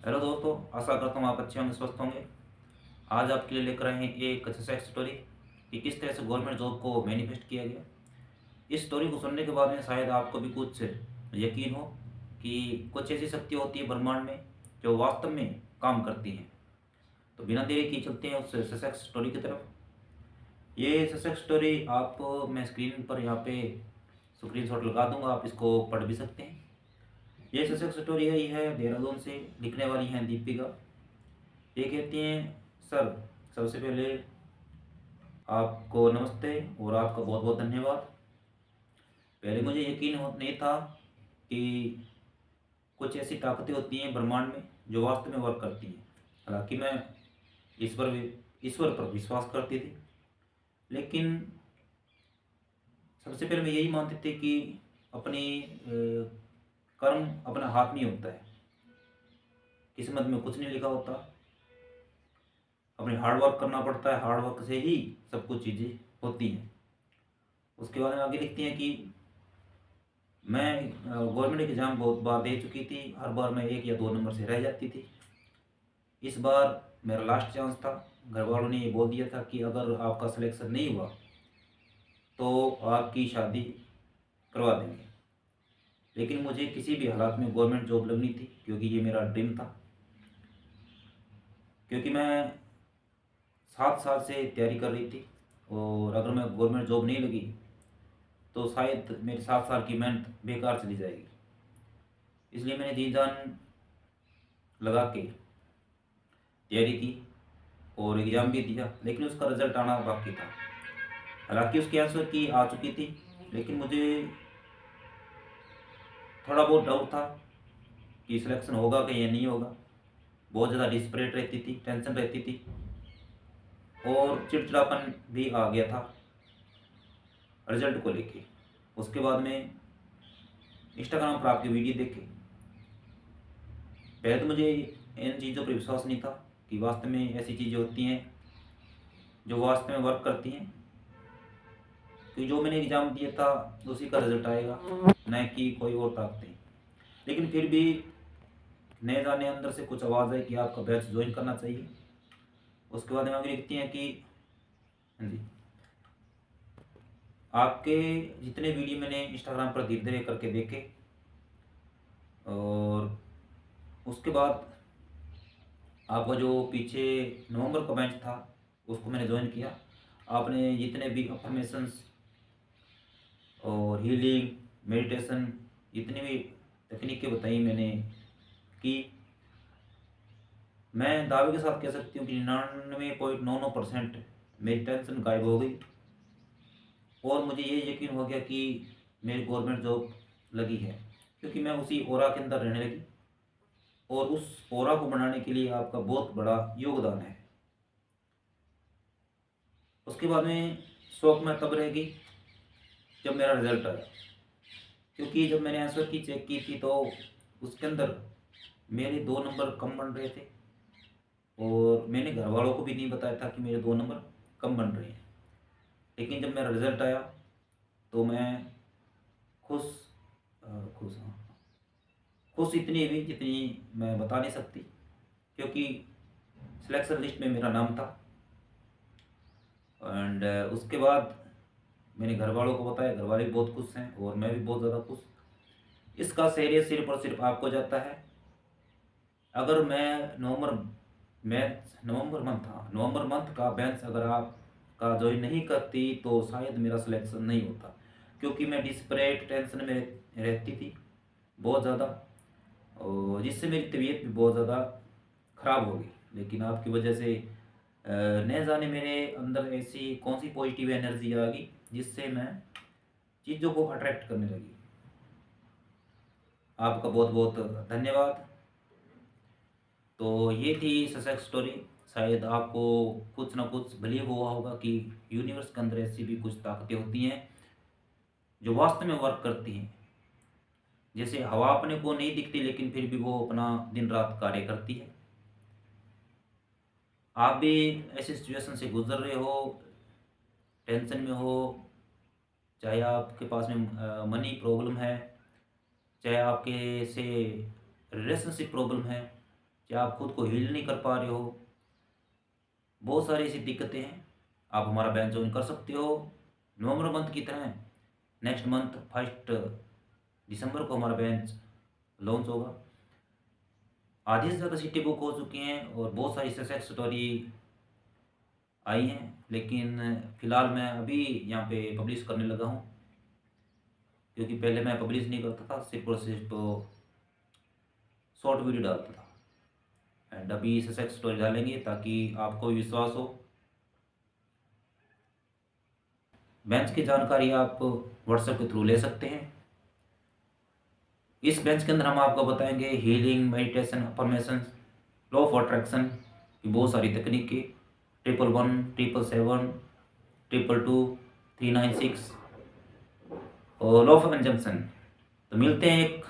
Hello दोस्तों, आशा करता हूँ आप अच्छे होंगे, स्वस्थ होंगे। आज आपके लिए लेकर आए हैं एक सक्सेस स्टोरी कि किस तरह से गवर्नमेंट जॉब को मैनिफेस्ट किया गया। इस स्टोरी को सुनने के बाद में शायद आपको भी कुछ यकीन हो कि कुछ ऐसी शक्ति होती है ब्रह्मांड में जो वास्तव में काम करती हैं। तो बिना देरी किए चलते हैं उस सक्सेस स्टोरी की तरफ। ये सक्सेस स्टोरी आप मैं स्क्रीन पर यहाँ पे स्क्रीनशॉट लगा दूंगा, आप इसको पढ़ भी सकते हैं। ये सक्सेस स्टोरी है, ये है देहरादून से, लिखने वाली हैं दीपिका। ये कहती हैं, सर, सबसे पहले आपको नमस्ते और आपका बहुत बहुत धन्यवाद। पहले मुझे यकीन नहीं था कि कुछ ऐसी ताकतें होती हैं ब्रह्मांड में जो वास्तव में वर्क करती हैं। हालांकि मैं ईश्वर ईश्वर पर विश्वास करती थी, लेकिन सबसे पहले मैं यही मानती थी कि अपनी कर्म अपना हाथ नहीं होता है, किस्मत में कुछ नहीं लिखा होता, अपने हार्ड वर्क करना पड़ता है, हार्ड वर्क से ही सब कुछ चीज़ें होती हैं। उसके बाद में आगे लिखती हैं कि मैं गवर्नमेंट एग्ज़ाम बहुत बार दे चुकी थी, हर बार मैं 1 या 2 नंबर से रह जाती थी। इस बार मेरा लास्ट चांस था। घर वालों ने ये बोल दिया था कि अगर आपका सिलेक्शन नहीं हुआ तो आपकी शादी करवा देंगे, लेकिन मुझे किसी भी हालात में गवर्नमेंट जॉब लगनी थी क्योंकि ये मेरा ड्रीम था। क्योंकि मैं 7 साल से तैयारी कर रही थी और अगर मैं गवर्नमेंट जॉब नहीं लगी तो शायद मेरी 7 साल की मेहनत बेकार चली जाएगी। इसलिए मैंने जी जान लगा के तैयारी की और एग्ज़ाम भी दिया, लेकिन उसका रिज़ल्ट आना बाकी था। हालांकि उसके आंसर की आ चुकी थी, लेकिन मुझे थोड़ा बहुत डाउट था कि सिलेक्शन होगा कि या नहीं होगा। बहुत ज़्यादा डिस्परेट रहती थी, टेंशन रहती थी और चिड़चिड़ापन भी आ गया था रिजल्ट को लेके। उसके बाद में इंस्टाग्राम पर आपकी वीडियो देखे। पहले तो मुझे इन चीज़ों पर विश्वास नहीं था कि वास्तव में ऐसी चीज़ें होती हैं जो वास्तव में वर्क करती हैं, कि जो मैंने एग्ज़ाम दिया था उसी का रिजल्ट आएगा, न कि कोई और ताकतें। लेकिन फिर भी नए जाने अंदर से कुछ आवाज़ है कि आपका बैच ज्वाइन करना चाहिए। उसके बाद में आगे लिखती हैं कि हाँ जी, आपके जितने वीडियो मैंने इंस्टाग्राम पर धीरे धीरे करके देखे और उसके बाद आपका जो पीछे नवंबर का बैच था उसको मैंने ज्वाइन किया। आपने जितने भी अफर्मेशंस और हीलिंग, मेडिटेशन, जितनी भी तकनीकें बताई मैंने की, मैं दावे के साथ कह सकती हूँ कि 99.99% मेरी टेंशन गायब हो गई और मुझे ये यकीन हो गया कि मेरी गवर्नमेंट जॉब लगी है, क्योंकि मैं उसी ओरा के अंदर रहने लगी और उस ओरा को बनाने के लिए आपका बहुत बड़ा योगदान है। उसके बाद में शौक में तब रहेगी जब मेरा रिजल्ट आया, क्योंकि जब मैंने आंसर की चेक की थी तो उसके अंदर मेरे 2 नंबर कम बन रहे थे और मैंने घर वालों को भी नहीं बताया था कि मेरे 2 नंबर कम बन रहे हैं। लेकिन जब मेरा रिजल्ट आया तो मैं खुश खुश, हाँ, खुश इतनी हुई जितनी मैं बता नहीं सकती, क्योंकि सिलेक्शन लिस्ट में मेरा नाम था। एंड उसके बाद मैंने घर वालों को बताया, घर वाले भी बहुत खुश हैं और मैं भी बहुत ज़्यादा खुश। इसका श्रेय सिर्फ और सिर्फ आपको जाता है। अगर मैं नवंबर मंथ का बेंच अगर आप का ज्वाइन नहीं करती तो शायद मेरा सिलेक्शन नहीं होता, क्योंकि मैं डिस्परेट टेंशन में रहती थी बहुत ज़्यादा, और जिससे मेरी तबीयत भी बहुत ज़्यादा ख़राब हो गई। लेकिन आपकी वजह से न जाने मेरे अंदर ऐसी कौन सी पॉजिटिव एनर्जी आ गई जिससे मैं चीज़ों को अट्रैक्ट करने लगी। आपका बहुत बहुत धन्यवाद। तो ये थी सक्सेस स्टोरी। शायद आपको कुछ ना कुछ बिलीव हुआ होगा कि यूनिवर्स के अंदर ऐसी भी कुछ ताकतें होती हैं जो वास्तव में वर्क करती हैं। जैसे हवा अपने को नहीं दिखती लेकिन फिर भी वो अपना दिन रात कार्य करती है। आप भी ऐसी सिचुएशन से गुजर रहे हो, टेंशन में हो, चाहे आपके पास में मनी प्रॉब्लम है, चाहे आपके से रिलेशनशिप प्रॉब्लम है, क्या आप खुद को हील नहीं कर पा रहे हो, बहुत सारी ऐसी दिक्कतें हैं, आप हमारा बैच ज्वाइन कर सकते हो। नवंबर मंथ की तरह नेक्स्ट मंथ 1 दिसंबर को हमारा बैच लॉन्च होगा। आधी से ज़्यादा सीटें बुक हो चुकी हैं और बहुत सारी सक्सेस स्टोरी आई हैं, लेकिन फ़िलहाल मैं अभी यहाँ पे पब्लिश करने लगा हूँ, क्योंकि पहले मैं पब्लिश नहीं करता था, सिर्फ और सिर्फ शॉर्ट वीडियो डालता था। एंड अभी सक्सेस स्टोरी डालेंगे ताकि आपको भी विश्वास हो। बेंच की जानकारी आप व्हाट्सएप के थ्रू ले सकते हैं। इस बेंच के अंदर हम आपको बताएंगे healing, meditation, affirmation, law of attraction की बहुत सारी तकनीकें, 111, 777, 222, 396 और लॉ ऑफ कंजम्पशन। तो मिलते हैं एक